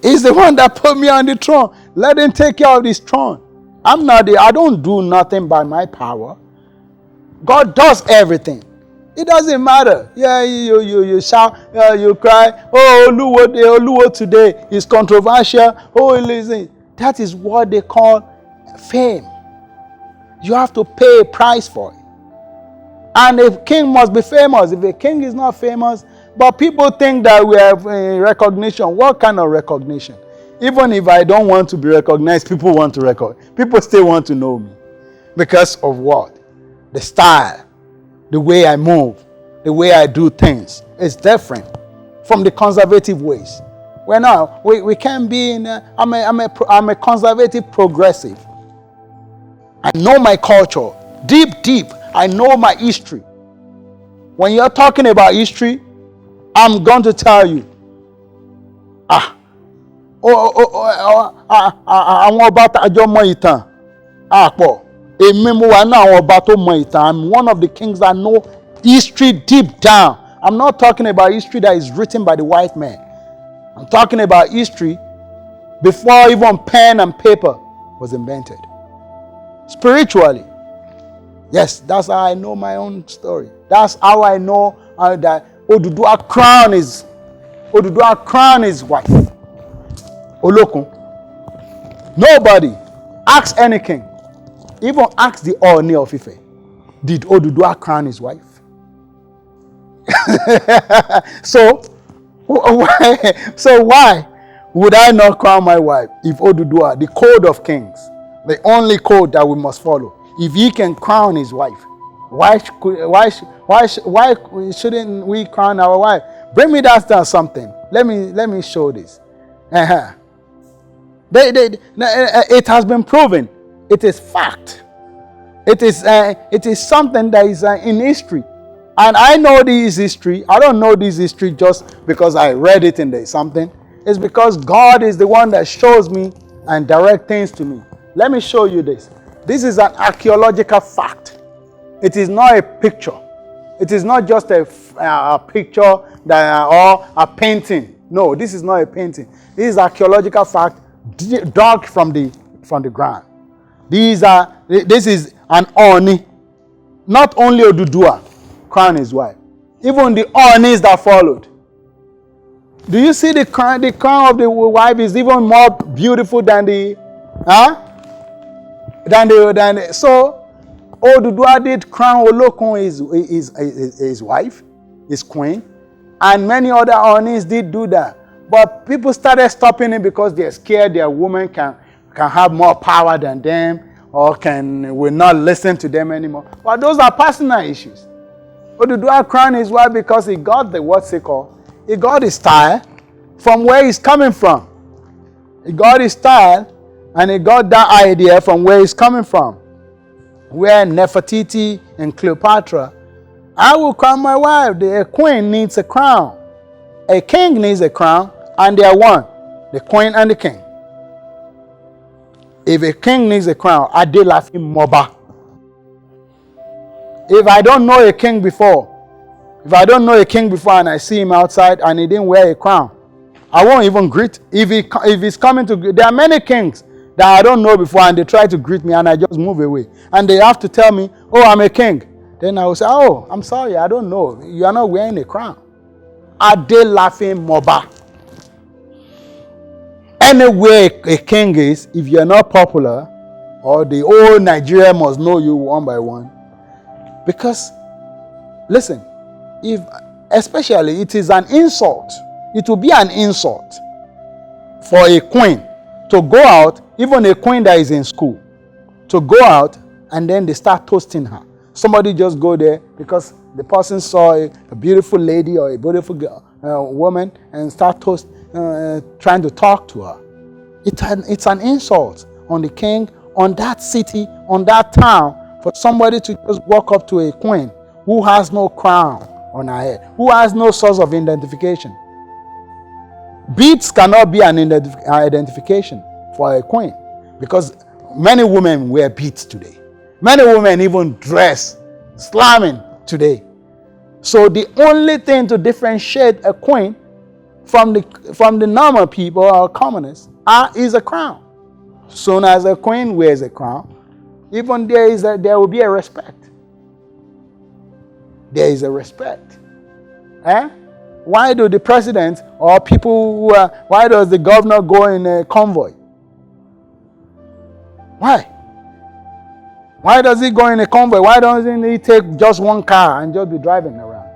He's the one that put me on the throne. Let him take care of this throne. I don't do nothing by my power. God does everything. It doesn't matter. Yeah, you shout, you cry. Oh, Oluwo today is controversial. Oh, listen. That is what they call fame. You have to pay a price for it. And a king must be famous. If a king is not famous, but people think that we have recognition. What kind of recognition? Even if I don't want to be recognized, people want to recognize. People still want to know me. Because of what? The style, the way I move, the way I do things is different from the conservative ways. We can't be in. I'm a conservative progressive. I know my culture deep. I know my history. When you're talking about history, I'm going to tell you. Àwọn ọba àjọ mọ ìtàn àpọ̀. Èmi mo wà ní àwọn ọba tó mọ ìtàn. I'm one of the kings that know history deep down. I'm not talking about history that is written by the white man. I'm talking about history before even pen and paper was invented. Spiritually. Yes, that's how I know my own story. That's how I know that Oduduwa crown is white. Olokun. Nobody. Ask any king. Even ask the Ooni of Ife. Did Oduduwa crown his wife? So why would I not crown my wife if Oduduwa, the code of kings, the only code that we must follow, if he can crown his wife, why shouldn't we crown our wife? Bring me that down something. Let me show this. It has been proven. It is fact. It is something that is in history. And I know this history. I don't know this history just because I read it in there something. It's because God is the one that shows me and directs things to me. Let me show you this. This is an archaeological fact. It is not a picture. It is not just a picture or a painting. No, this is not a painting. This is archaeological fact dug from the ground. This is an Oni. Not only Oduduwa crown his wife, even the Onis that followed. Do you see the crown of the wife is even more beautiful than so Oduduwa did crown Olokun his wife, his queen, and many other Onis did do that. But people started stopping it because they're scared their woman can have more power than them or will not listen to them anymore. But those are personal issues. Oduduwa crowned his wife because he got he got his style from where he's coming from. He got his style and he got that idea from where he's coming from. Where Nefertiti and Cleopatra, I will crown my wife. The queen needs a crown. A king needs a crown, and they are one. The queen and the king. If a king needs a crown, I did laugh him moba. If I don't know a king before and I see him outside and he didn't wear a crown, I won't even greet. If he's coming to greet, there are many kings that I don't know before and they try to greet me and I just move away. And they have to tell me, oh, I'm a king. Then I will say, oh, I'm sorry, I don't know. You are not wearing a crown. I did laughing moba. Anywhere a king is, if you're not popular, or the whole Nigeria must know you one by one. Because, listen, especially it is an insult. It will be an insult for a queen to go out, even a queen that is in school, to go out and then they start toasting her. Somebody just go there because the person saw a beautiful lady or a beautiful woman and start trying to talk to her. It's an insult on the king, on that city, on that town, for somebody to just walk up to a queen who has no crown on her head, who has no source of identification. Beads cannot be an identification for a queen because many women wear beads today. Many women even dress slamming today. So the only thing to differentiate a queen from the normal people or commoners is a crown. Soon as a queen wears a crown, even there will be a respect. There is a respect. Eh? Why do the president or people why does the governor go in a convoy? Why? Why does he go in a convoy? Why doesn't he take just one car and just be driving around?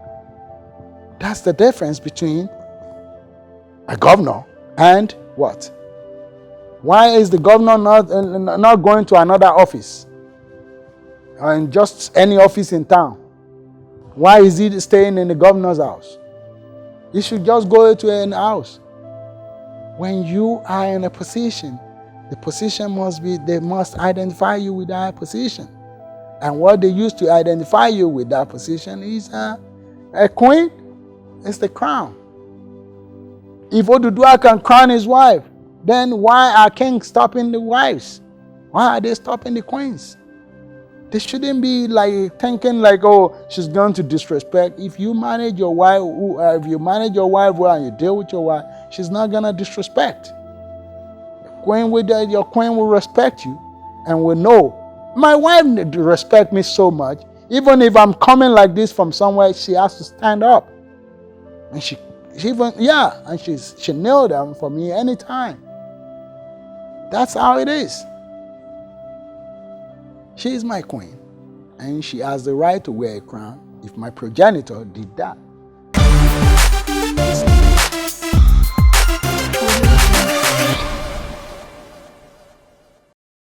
That's the difference between a governor and what? Why is the governor not going to another office? And just any office in town? Why is he staying in the governor's house? He should just go to an house. When you are in a position, the position they must identify you with that position. And what they use to identify you with that position is a queen. It's the crown. If Oduduwa can crown his wife, then why are kings stopping the wives? Why are they stopping the queens? They shouldn't be like thinking like, oh, she's going to disrespect. If you manage your wife, well and you deal with your wife, she's not gonna disrespect. Your queen will respect you and will know. My wife respect me so much. Even if I'm coming like this from somewhere, she has to stand up. And she kneel down for me anytime. That's how it is. She is my queen, and she has the right to wear a crown if my progenitor did that.